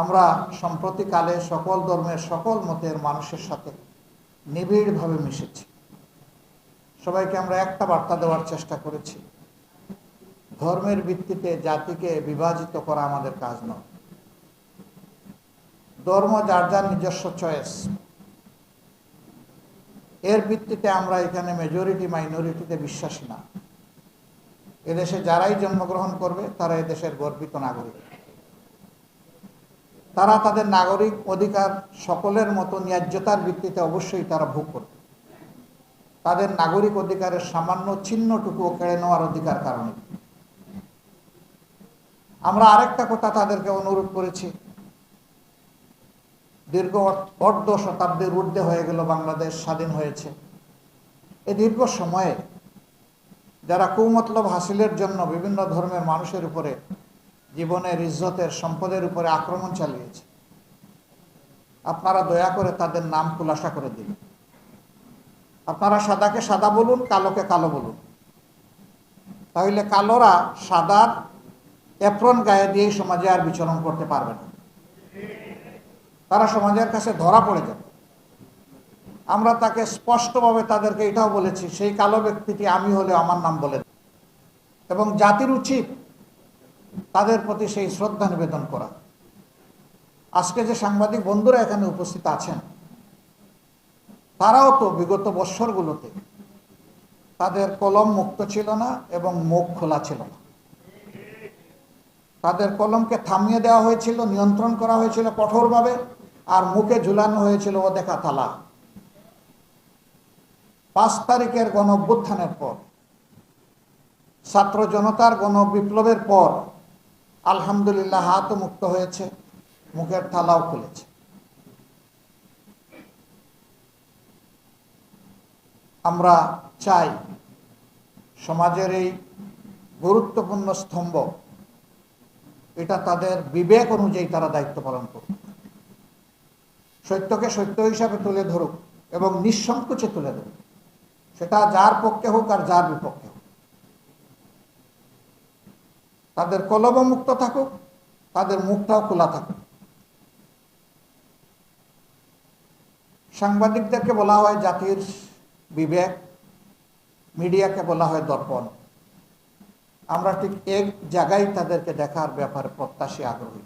আমরা সম্প্রতিকালে সকল ধর্মের সকল মতের মানুষের সাথে নিবিড়ভাবে মিশেছি। সবাইকে আমরা একটা বার্তা দেওয়ার চেষ্টা করেছি, ধর্মের ভিত্তিতে জাতিকে বিভাজিত করা আমাদের কাজ নয়। ধর্ম যার যার নিজস্ব চয়েস, এর ভিত্তিতে আমরা এখানে মেজরিটি মাইনরিটিতে বিশ্বাসী না। এদেশে যারাই জন্মগ্রহণ করবে তারা এদেশের গর্বিত নাগরিক। তারা তাদের নাগরিক অধিকার সকলের মতো ন্যায্যতার ভিত্তিতে অবশ্যই তারা ভোগ করবে। তাদের নাগরিক অধিকারের সামান্য চিহ্নটুকুও কেড়ে নেওয়ার অধিকার কারণে আমরা আরেকটা কথা তাদেরকে অনুরোধ করেছি। দীর্ঘ অর্ধ শতাব্দীর ঊর্ধ্বে হয়ে গেল বাংলাদেশ স্বাধীন হয়েছে। এই দীর্ঘ সময়ে যারা কুমতলব হাসিলের জন্য বিভিন্ন ধর্মের মানুষের উপরে জীবনের, ইজ্জতের, সম্পদের উপরে আক্রমণ চালিয়েছে, আপনারা দয়া করে তাদের নাম খুলাসা করে দিন। আপনারা সাদাকে সাদা বলুন, কালোকে কালো বলুন। তাহলে কালোরা সাদার এপ্রন গায়ে দিয়ে সমাজে আর বিচরণ করতে পারবে না, তারা সমাজের কাছে ধরা পড়ে যাবে। আমরা তাকে স্পষ্টভাবে তাদেরকে এটাও বলেছি, সেই কালো ব্যক্তিটি আমি হলে আমার নাম বলে দেব। এবং জাতির উচিত তাদের প্রতি সেই শ্রদ্ধা নিবেদন করা। আজকে যে সাংবাদিক বন্ধুরা এখানে উপস্থিত আছেন, তারাও তো বিগত বৎসরগুলোতে তাদের কলম মুক্ত ছিল না এবং মুখ খোলা ছিল না। তাদের কলমকে থামিয়ে দেওয়া হয়েছিল, নিয়ন্ত্রণ করা হয়েছিল কঠোরভাবে, আর মুখে ঝুলানো হয়েছিল অদেখা তালা। 5 তারিখের গণ অভ্যুত্থানের পর, ছাত্র জনতার গণ বিপ্লবের পর আলহামদুলিল্লাহ হাতও মুক্ত হয়েছে, মুখের তালাও খুলেছে। আমরা চাই সমাজের এই গুরুত্বপূর্ণ স্তম্ভ, এটা তাদের বিবেক অনুযায়ী তারা দায়িত্ব পালন করুক, সত্যকে সত্য হিসাবে তুলে ধরুক এবং নিঃসংকোচে তুলে ধরুক, সেটা যার পক্ষে হোক আর যার বিপক্ষে হোক। তাদের কলম মুক্ত থাকুক, তাদের মুখটাও খোলা থাকুক। সাংবাদিকদেরকে বলা হয় জাতির বিবেক, মিডিয়াকে বলা হয় দর্পণ। আমরা ঠিক এক জায়গায় তাদেরকে দেখার ব্যাপারে প্রত্যাশী, আগ্রহী।